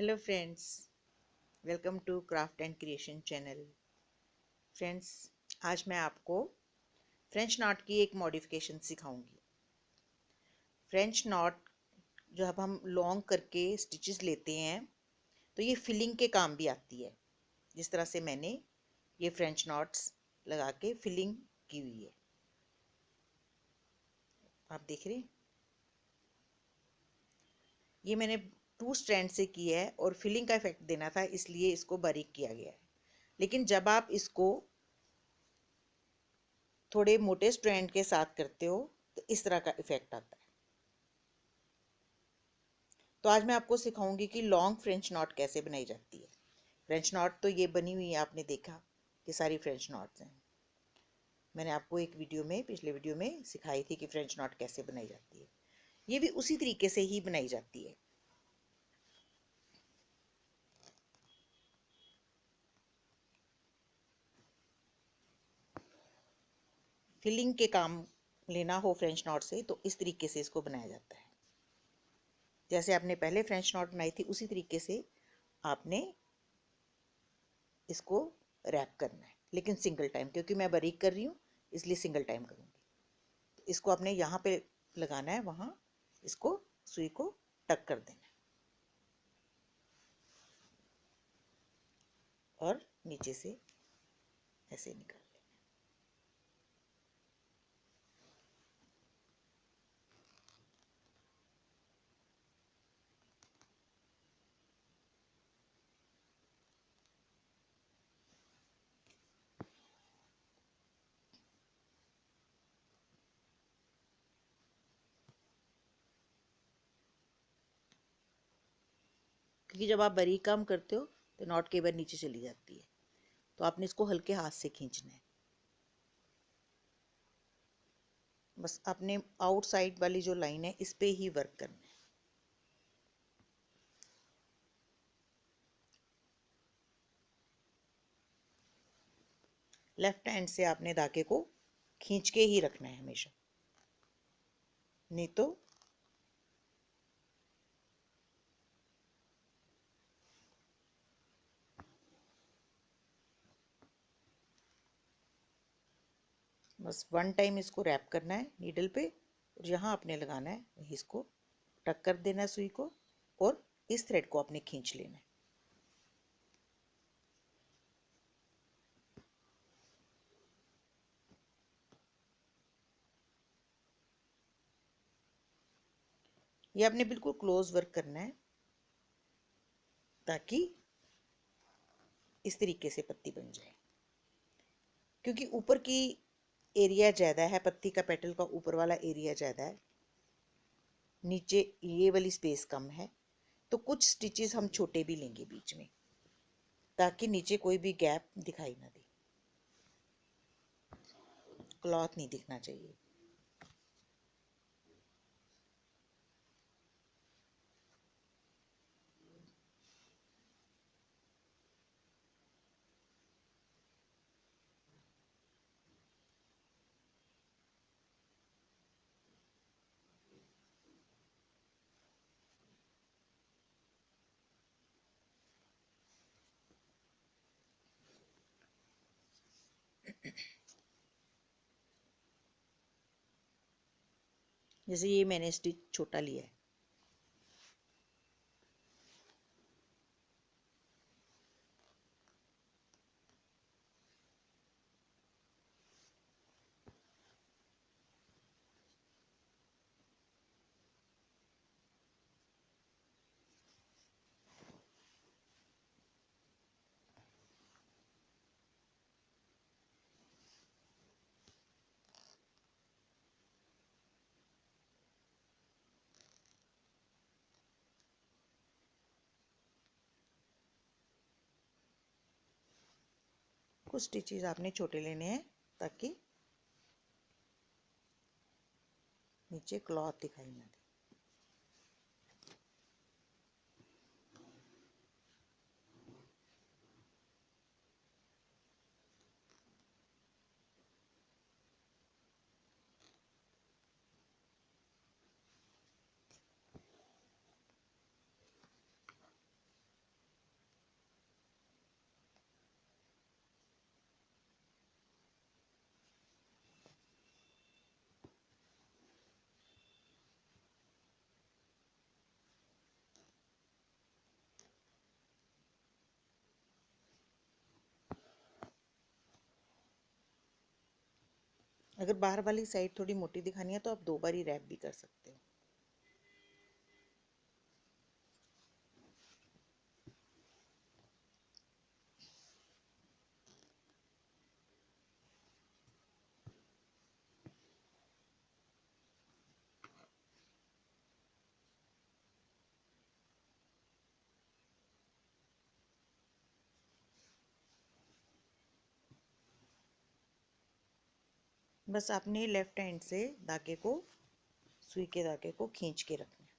Hello friends, welcome to craft and creation channel. Friends, आज मैं आपको फ्रेंच नॉट की एक मॉडिफिकेशन सिखाऊंगी। फ्रेंच नॉट जब हम लॉन्ग करके स्टिचेस लेते हैं तो ये फिलिंग के काम भी आती है। जिस तरह से मैंने ये फ्रेंच नॉट्स लगा के फिलिंग की हुई है, आप देख रहे हैं। ये मैंने 2 स्ट्रैंड से की है और फिलिंग का इफेक्ट देना था, इसलिए इसको बारीक किया गया है। लेकिन जब आप इसको थोड़े मोटे स्ट्रैंड के साथ करते हो तो इस तरह का इफेक्ट आता है। तो आज मैं आपको सिखाऊंगी कि लॉन्ग फ्रेंच नॉट कैसे बनाई जाती है। फ्रेंच नॉट तो ये बनी हुई है, आपने देखा कि सारी फ्रेंच नॉट्स हैं। मैंने आपको एक वीडियो में, पिछले वीडियो में सिखाई थी कि फ्रेंच नॉट कैसे बनाई जाती है। ये भी उसी तरीके से ही बनाई जाती है। फिलिंग के काम लेना हो फ्रेंच नॉट से तो इस तरीके से इसको बनाया जाता है। जैसे आपने पहले फ्रेंच नॉट बनाई थी उसी तरीके से आपने इसको रैप करना है, लेकिन सिंगल टाइम, क्योंकि मैं बारीक कर रही हूँ इसलिए सिंगल टाइम करूँगी। तो इसको आपने यहाँ पे लगाना है, वहाँ इसको सुई को टक कर देना है और नीचे से ऐसे निकाल लेना। क्योंकि जब आप बारीक काम करते हो तो नॉट कई बार नीचे चली जाती है, तो आपने इसको हल्के हाथ से खींचना है। बस आपने आउटसाइड वाली जो लाइन है इस पे ही वर्क करना है। लेफ्ट हैंड से आपने धागे को खींच के ही रखना है हमेशा, नहीं तो बस 1 टाइम इसको रैप करना है नीडल पे और जहाँ आपने लगाना है वहीं इसको टक कर देना है सुई को, और इस थ्रेड को आपने खींच लेना है। ये आपने बिल्कुल क्लोज वर्क करना है ताकि इस तरीके से पत्ती बन जाए। क्योंकि ऊपर की एरिया ज़्यादा है, पत्ती का पेटल का ऊपर वाला एरिया ज़्यादा है, नीचे ये वाली स्पेस कम है, तो कुछ स्टिचेस हम छोटे भी लेंगे बीच में ताकि नीचे कोई भी गैप दिखाई ना दे, क्लॉथ नहीं दिखना चाहिए। जैसे ये मैंने स्टिच छोटा लिया है, कुछ स्टिचेस आपने छोटे लेने हैं ताकि नीचे क्लॉथ दिखाई ना दे। अगर बाहर वाली साइड थोड़ी मोटी दिखानी है तो आप 2 बार ही रैप भी कर सकते हो। बस आपने लेफ्ट हैंड से धागे को, सुई के धागे को खींच के रखना है।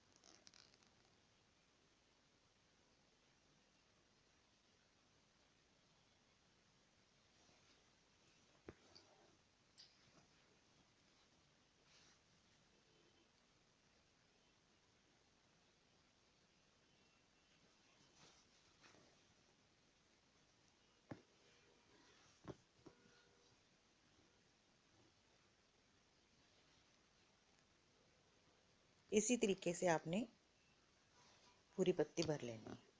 इसी तरीके से आपने पूरी पत्ती भर लेनी है।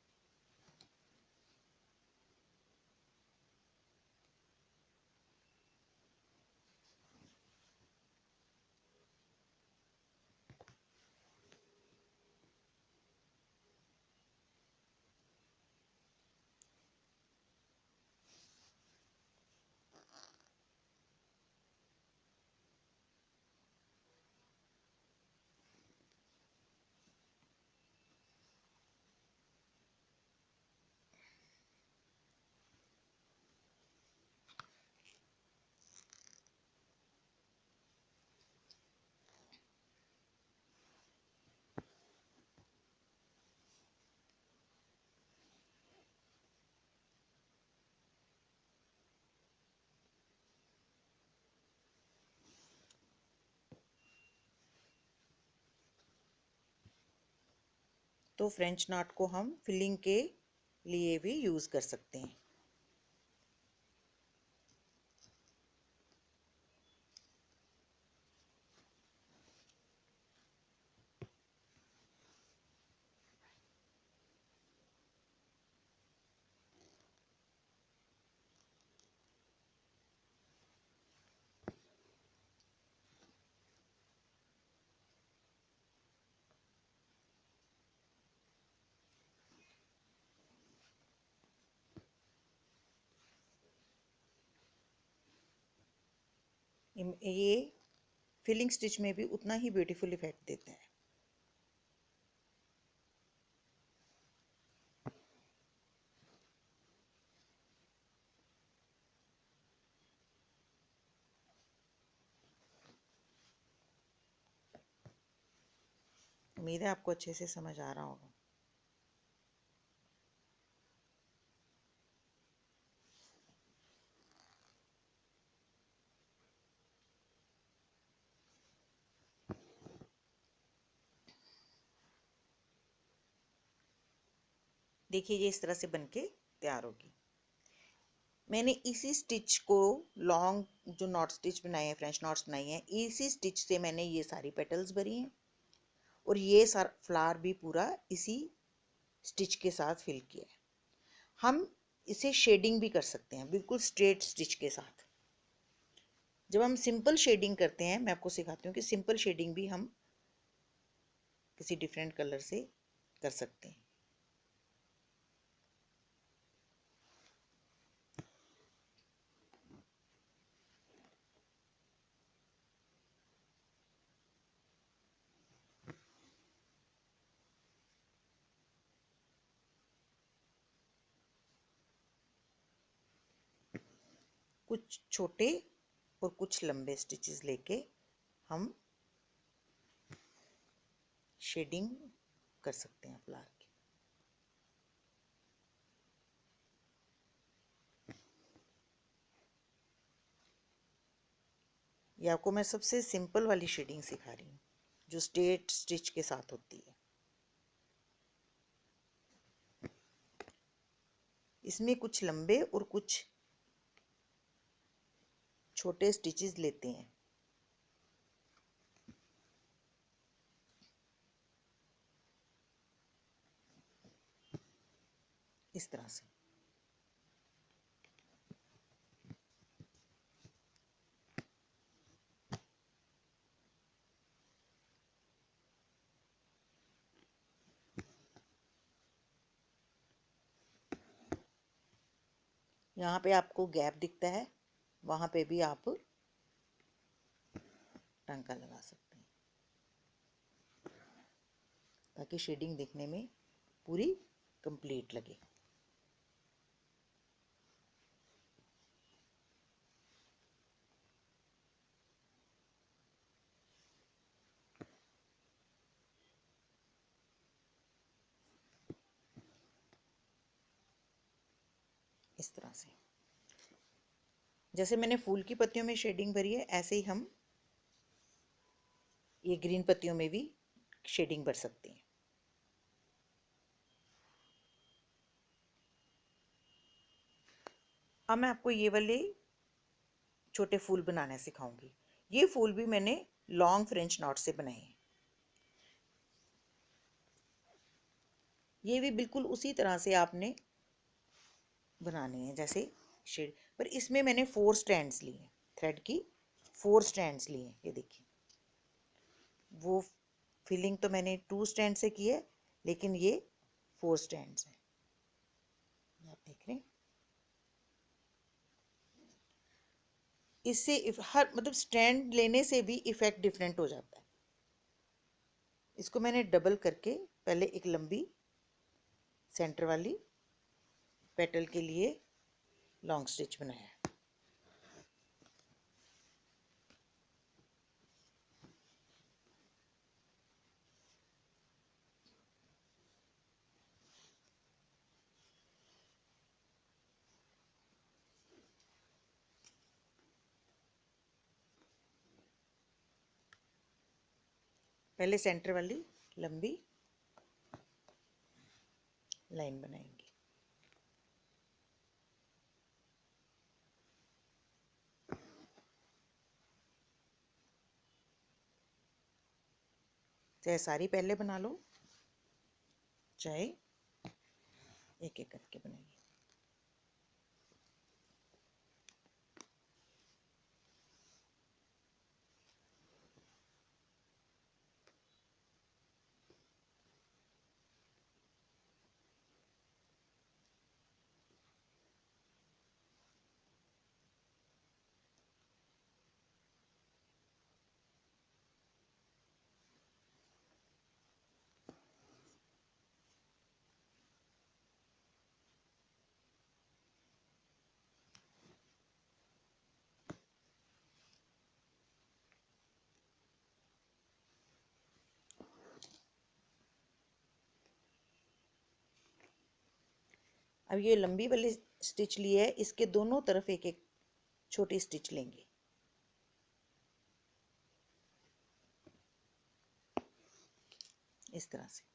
तो फ्रेंच नॉट को हम फिलिंग के लिए भी यूज़ कर सकते हैं। ये फिलिंग स्टिच में भी उतना ही ब्यूटीफुल इफेक्ट देता है। उम्मीद है आपको अच्छे से समझ आ रहा होगा। देखिए ये इस तरह से बनके तैयार होगी। मैंने इसी स्टिच को लॉन्ग जो नॉट स्टिच बनाए हैं, फ्रेंच नॉट्स बनाई हैं, इसी स्टिच से मैंने ये सारी पेटल्स भरी हैं और ये सारा फ्लावर भी पूरा इसी स्टिच के साथ फिल किया है। हम इसे शेडिंग भी कर सकते हैं बिल्कुल स्ट्रेट स्टिच के साथ। जब हम सिंपल शेडिंग करते हैं, मैं आपको सिखाती हूँ कि सिंपल शेडिंग भी हम किसी डिफरेंट कलर से कर सकते हैं। कुछ छोटे और कुछ लंबे स्टिचेस लेके हम शेडिंग कर सकते हैं फ्लावर की। ये आपको मैं सबसे सिंपल वाली शेडिंग सिखा रही हूँ जो स्ट्रेट स्टिच के साथ होती है। इसमें कुछ लंबे और कुछ छोटे स्टिचेस लेते हैं। इस तरह से यहाँ पे आपको गैप दिखता है, वहाँ पे भी आप टांका लगा सकते हैं ताकि शेडिंग दिखने में पूरी कंप्लीट लगे। इस तरह से जैसे मैंने फूल की पत्तियों में शेडिंग भरी है, ऐसे ही हम ये ग्रीन पत्तियों में भी शेडिंग भर सकते हैं। अब मैं आपको ये वाले छोटे फूल बनाना सिखाऊंगी। ये फूल भी मैंने लॉन्ग फ्रेंच नॉट से बनाए हैं। ये भी बिल्कुल उसी तरह से आपने बनाने हैं जैसे शेड, पर इसमें मैंने 4 स्ट्रैंड्स लिए हैं, थ्रेड की 4 स्ट्रैंड्स लिए हैं। ये देखिए, वो फिलिंग तो मैंने 2 स्ट्रैंड से की है, लेकिन ये 4 स्ट्रैंड्स हैं। आप देख रहे हैं, इससे हर मतलब स्ट्रैंड लेने से भी इफेक्ट डिफरेंट हो जाता है। इसको मैंने डबल करके पहले एक लंबी सेंटर वाली पेटल के लिए लॉन्ग स्टिच बनाया। पहले सेंटर वाली लंबी लाइन बनाएंगे। चाहे सारी पहले बना लो, चाहे एक एक करके बनाइए। अब ये लंबी वाली स्टिच ली है, इसके दोनों तरफ एक एक छोटी स्टिच लेंगे। इस तरह से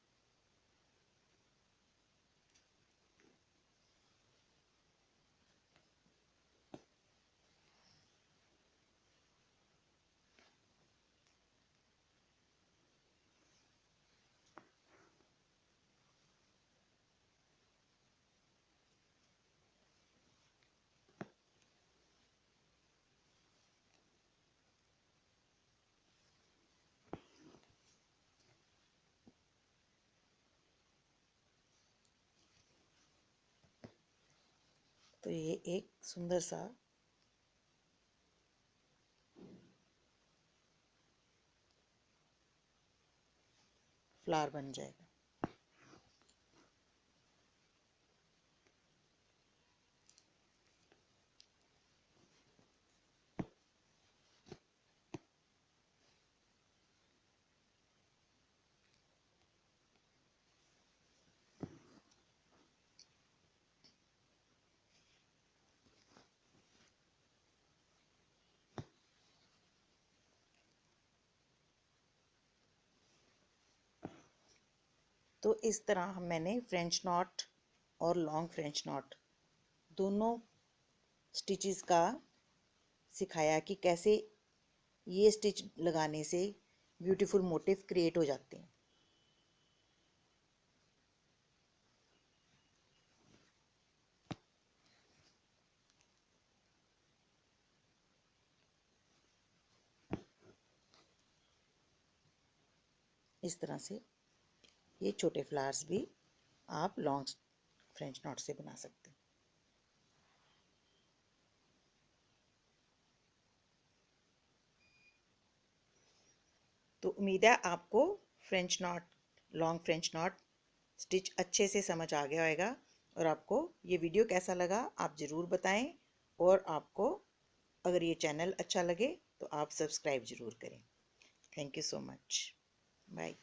तो ये एक सुंदर सा फ्लावर बन जाएगा। तो इस तरह मैंने फ्रेंच नॉट और लॉन्ग फ्रेंच नॉट दोनों स्टिचेस का सिखाया कि कैसे ये स्टिच लगाने से ब्यूटीफुल मोटिव क्रिएट हो जाते हैं। इस तरह से ये छोटे फ्लावर्स भी आप लॉन्ग फ्रेंच नॉट से बना सकते हैं। तो उम्मीद है आपको French not, long French not stitch अच्छे से समझ आ गया होगा। और आपको ये वीडियो कैसा लगा आप ज़रूर बताएं। और आपको अगर ये चैनल अच्छा लगे तो आप सब्सक्राइब ज़रूर करें। Thank you so much. Bye.